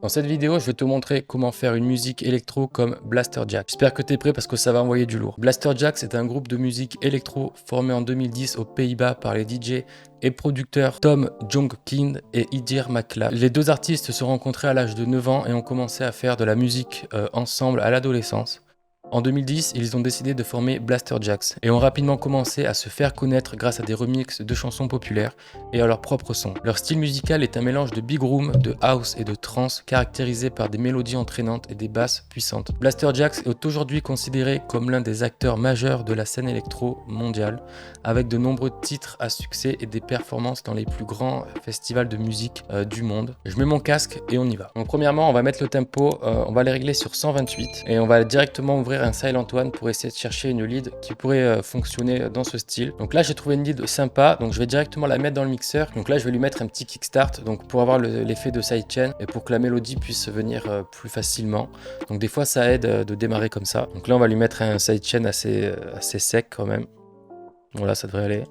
Dans cette vidéo, je vais te montrer comment faire une musique électro comme Blasterjaxx. J'espère que tu es prêt parce que ça va envoyer du lourd. Blasterjaxx est un groupe de musique électro formé en 2010 aux Pays-Bas par les DJ et producteurs Tom Jongkind et Idir Makla. Les deux artistes se sont rencontrés à l'âge de 9 ans et ont commencé à faire de la musique ensemble à l'adolescence. En 2010, ils ont décidé de former Blasterjaxx et ont rapidement commencé à se faire connaître grâce à des remixes de chansons populaires et à leur propre son. Leur style musical est un mélange de big room, de house et de trance caractérisé par des mélodies entraînantes et des basses puissantes. Blasterjaxx est aujourd'hui considéré comme l'un des acteurs majeurs de la scène électro mondiale, avec de nombreux titres à succès et des performances dans les plus grands festivals de musique du monde. Je mets mon casque et on y va. Donc premièrement, on va mettre le tempo, on va les régler sur 128 et on va directement ouvrir un Silent One pour essayer de chercher une lead qui pourrait fonctionner dans ce style. Donc là j'ai trouvé une lead sympa, donc je vais directement la mettre dans le mixeur. Donc là je vais lui mettre un petit kickstart donc pour avoir l'effet de sidechain et pour que la mélodie puisse venir plus facilement. Donc des fois ça aide de démarrer comme ça. Donc là on va lui mettre un sidechain assez sec quand même. Voilà, ça devrait aller.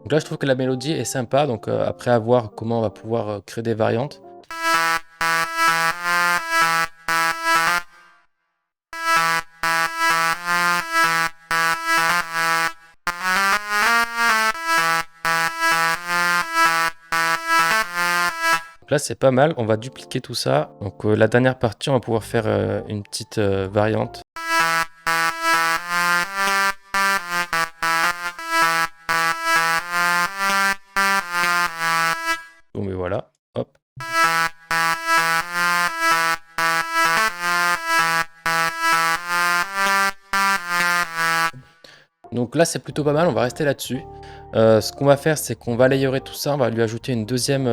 Donc là, je trouve que la mélodie est sympa, donc après à voir comment on va pouvoir créer des variantes. Donc là, c'est pas mal, on va dupliquer tout ça. Donc la dernière partie, on va pouvoir faire une petite variante. Bon, mais voilà, hop. Donc là, c'est plutôt pas mal, on va rester là-dessus. Ce qu'on va faire, c'est qu'on va layerer tout ça, on va lui ajouter une deuxième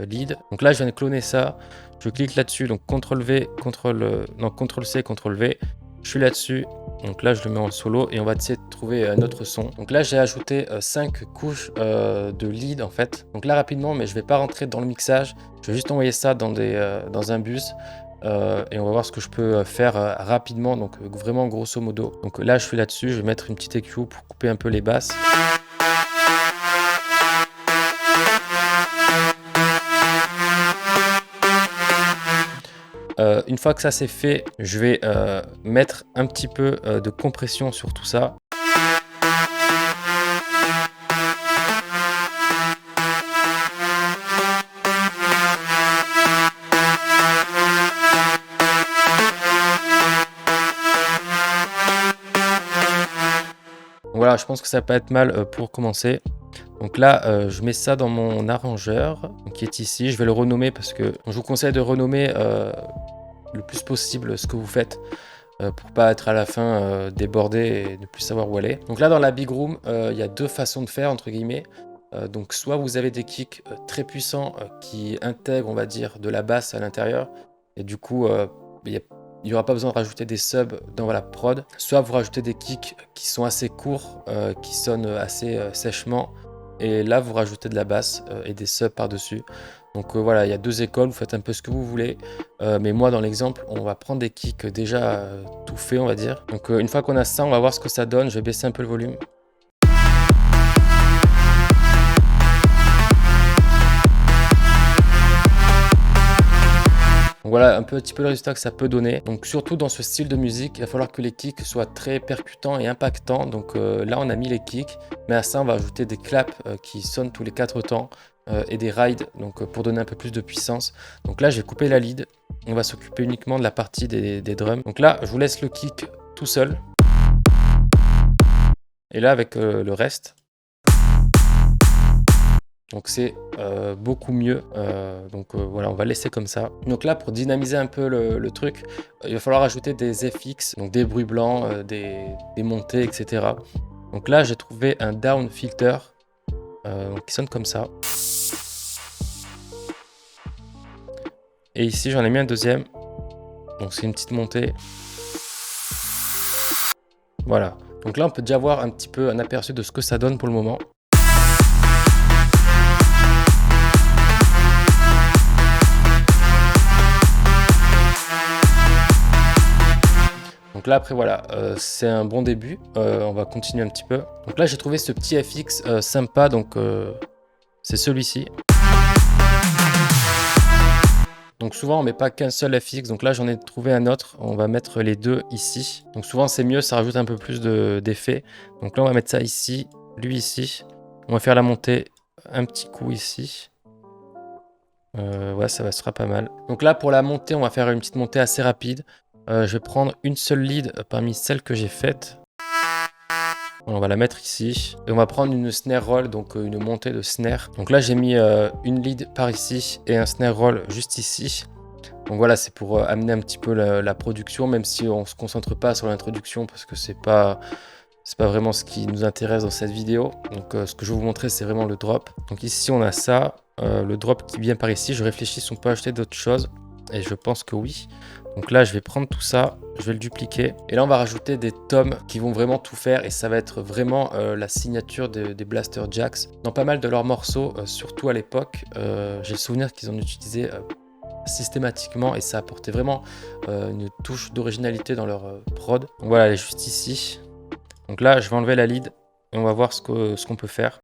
lead. Donc là, je viens de cloner ça, je clique là-dessus, donc CTRL-V, CTRL-C, CTRL-V. Je suis là-dessus, donc là, je le mets en solo et on va essayer de trouver un autre son. Donc là, j'ai ajouté 5 couches de lead en fait. Donc là, rapidement, mais je vais pas rentrer dans le mixage, je vais juste envoyer ça dans un bus. Et on va voir ce que je peux faire rapidement, donc vraiment grosso modo. Donc là je suis là-dessus, je vais mettre une petite EQ pour couper un peu les basses. Une fois que ça c'est fait, je vais mettre un petit peu de compression sur tout ça. Voilà, je pense que ça peut être mal pour commencer. Donc là, je mets ça dans mon arrangeur qui est ici. Je vais le renommer parce que je vous conseille de renommer le plus possible ce que vous faites pour pas être à la fin débordé et ne plus savoir où aller. Donc là, dans la big room, il y a deux façons de faire entre guillemets. Donc soit vous avez des kicks très puissants qui intègrent, on va dire, de la basse à l'intérieur et du coup, il n'y aura pas besoin de rajouter des subs dans la prod. Soit vous rajoutez des kicks qui sont assez courts, qui sonnent assez sèchement. Et là, vous rajoutez de la basse et des subs par-dessus. Donc voilà, il y a deux écoles, vous faites un peu ce que vous voulez. Mais moi, dans l'exemple, on va prendre des kicks déjà tout faits, on va dire. Donc une fois qu'on a ça, on va voir ce que ça donne. Je vais baisser un peu le volume. Donc voilà un petit peu le résultat que ça peut donner. Donc surtout dans ce style de musique, il va falloir que les kicks soient très percutants et impactants. Donc là on a mis les kicks, mais à ça on va ajouter des claps qui sonnent tous les 4 temps et des rides donc pour donner un peu plus de puissance. Donc là j'ai coupé la lead, on va s'occuper uniquement de la partie des drums. Donc là je vous laisse le kick tout seul. Et là avec le reste. Donc c'est beaucoup mieux, voilà, on va laisser comme ça. Donc là pour dynamiser un peu le truc, il va falloir ajouter des FX, donc des bruits blancs, des montées, etc. Donc là j'ai trouvé un down filter qui sonne comme ça. Et ici j'en ai mis un deuxième, donc c'est une petite montée. Voilà, donc là on peut déjà voir un petit peu un aperçu de ce que ça donne pour le moment. Donc là après voilà, c'est un bon début, on va continuer un petit peu. Donc là j'ai trouvé ce petit FX sympa, donc c'est celui-ci. Donc souvent on met pas qu'un seul FX, donc là j'en ai trouvé un autre, on va mettre les deux ici. Donc souvent c'est mieux, ça rajoute un peu plus d'effet. Donc là on va mettre ça ici, lui ici. On va faire la montée, un petit coup ici. Ouais, ça sera pas mal. Donc là pour la montée, on va faire une petite montée assez rapide. Je vais prendre une seule lead parmi celles que j'ai faites. On va la mettre ici. Et on va prendre une snare roll, donc une montée de snare. Donc là, j'ai mis une lead par ici et un snare roll juste ici. Donc voilà, c'est pour amener un petit peu la production, même si on ne se concentre pas sur l'introduction parce que c'est pas vraiment ce qui nous intéresse dans cette vidéo. Donc ce que je vais vous montrer, c'est vraiment le drop. Donc ici, on a ça. Le drop qui vient par ici. Je réfléchis si on peut acheter d'autres choses. Et je pense que oui. Donc là, je vais prendre tout ça, je vais le dupliquer. Et là, on va rajouter des toms qui vont vraiment tout faire. Et ça va être vraiment la signature des Blaster Jacks. Dans pas mal de leurs morceaux, surtout à l'époque, j'ai le souvenir qu'ils en utilisaient systématiquement. Et ça apportait vraiment une touche d'originalité dans leur prod. Donc voilà, elle est juste ici. Donc là, je vais enlever la lead et on va voir ce qu'on peut faire.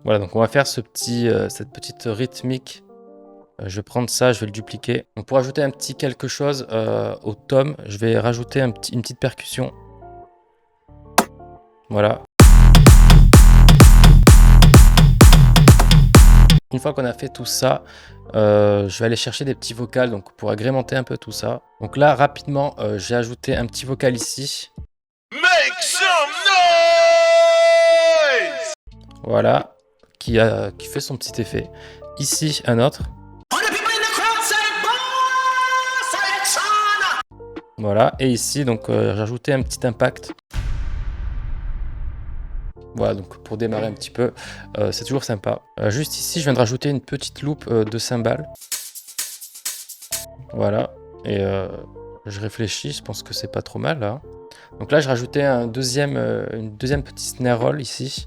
Voilà, donc on va faire cette petite rythmique. Je vais prendre ça, je vais le dupliquer. Donc pour ajouter un petit quelque chose au tom, je vais rajouter une petite percussion. Voilà. Une fois qu'on a fait tout ça, je vais aller chercher des petits vocals donc pour agrémenter un peu tout ça. Donc là, rapidement, j'ai ajouté un petit vocal ici. Make some noise! Voilà. Qui fait son petit effet. Ici, un autre. Voilà, et ici, donc j'ai rajouté un petit impact. Voilà, donc pour démarrer un petit peu, c'est toujours sympa. Juste ici, je viens de rajouter une petite loupe de cymbales. Voilà, et je réfléchis, je pense que c'est pas trop mal là. Donc là, j'ai rajouté une deuxième petite snare roll ici.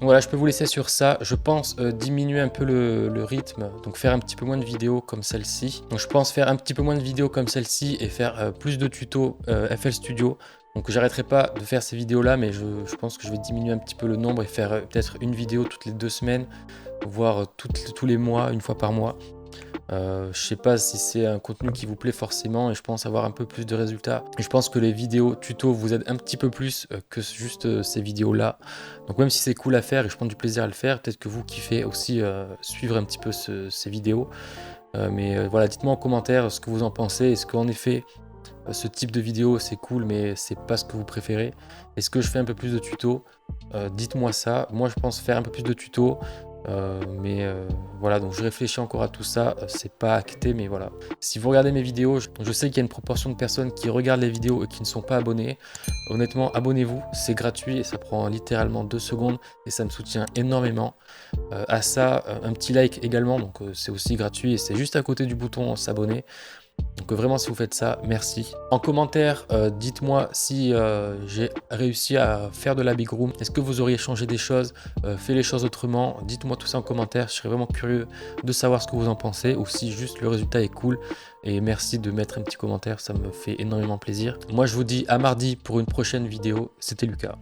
Voilà, je peux vous laisser sur ça. Je pense diminuer un peu le rythme, donc faire un petit peu moins de vidéos comme celle-ci. Donc je pense faire un petit peu moins de vidéos comme celle-ci et faire plus de tutos FL Studio. Donc j'arrêterai pas de faire ces vidéos-là, mais je pense que je vais diminuer un petit peu le nombre et faire peut-être une vidéo toutes les 2 semaines, voire tous les mois, une fois par mois. Je sais pas si c'est un contenu qui vous plaît forcément et je pense avoir un peu plus de résultats. Et je pense que les vidéos tuto vous aident un petit peu plus que juste ces vidéos là. Donc même si c'est cool à faire et je prends du plaisir à le faire, peut-être que vous kiffez aussi suivre un petit peu ces vidéos. Mais voilà, dites-moi en commentaire ce que vous en pensez. Est-ce qu'en effet ce type de vidéo c'est cool mais c'est pas ce que vous préférez? Est-ce que je fais un peu plus de tutos? Dites-moi ça. Moi je pense faire un peu plus de tutos. Voilà, donc je réfléchis encore à tout ça, c'est pas acté, mais voilà. Si vous regardez mes vidéos, je sais qu'il y a une proportion de personnes qui regardent les vidéos et qui ne sont pas abonnés. Honnêtement, abonnez-vous, c'est gratuit et ça prend littéralement 2 secondes et ça me soutient énormément. À ça, un petit like également, donc c'est aussi gratuit et c'est juste à côté du bouton s'abonner. Donc vraiment si vous faites ça, merci. En commentaire, dites-moi si j'ai réussi à faire de la big room. Est-ce que vous auriez changé des choses, fait les choses autrement? Dites-moi tout ça en commentaire, je serais vraiment curieux de savoir ce que vous en pensez ou si juste le résultat est cool. Et merci de mettre un petit commentaire, ça me fait énormément plaisir. Moi je vous dis à mardi pour une prochaine vidéo. C'était Lucas.